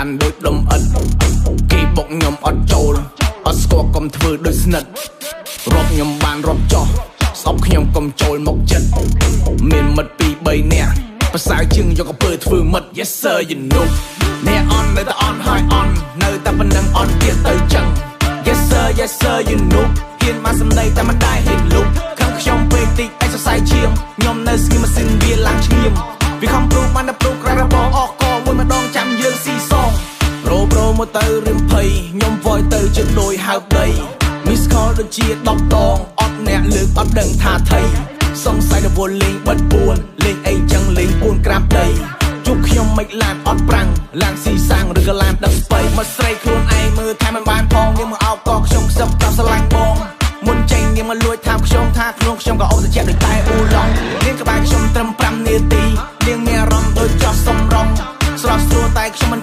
កាន់ដូចដុំឥតគេបុកខ្ញុំអត់ចូលអត់ស្គាល់កុំធ្វើដូចស្និទ្ធរាប់ខ្ញុំបានរាប់ចោះស្អប់ខ្ញុំកុំចូលមកចិត្តមានមិត្ត2 3នាក់ប្រសើរជាងយកកពើធ្វើមិត្ត Yes sir you know អ្នកអន់នៅតែអន់ហើយអន់នៅតែប៉ុណ្ណឹងអន់ទៀតទៅចឹង Yes sir you know ហ៊ានមកសម្ដីតែមិនដែរហ៊ានលុបខឹងខ្ញុំពេកតិចឯងសរសៃជាងខ្ញុំនៅស្ងៀមម៉ាស៊ីនវាឡើងឈ្ងៀមវាខំព្រូបានតែព្រូក្រៅរបអកមួយម្ដងចាំយើងស៊ីសងប្រូមកទៅរៀមភ័យខ្ញុំវយទៅជិតដូចហៅដី Miss call ដូចជា10ដងអត់អ្នកលើកអត់ដឹងថាថៃសង្ស័យរវល់លេងបិទពួនលេងអីចឹងលេងពួនក្រាបដីជួបខ្ញុំមិនឡានអត់ប្រាំងឡានស៊ីសាំងឬក៏ឡានដឹកស្បៃមកស្រីខ្លួនឯងមើលថែមិនបានផងយើងមកអោបកខ្ញុំខ្សឹបតាមស្រឡាញ់បងមុនចេញយើងមកលួចថាខ្ញុំថាខ្លួនខ្ញុំក៏អត់ត្រជាក់ដូចតែអ៊ូឡុងនាងក្បែរខ្ញុំត្រឹម5នាទីនាងមានអារម្មណ៍ដូចចោះសំរងស្រស់ស្រួលតែខ្ញុំមិន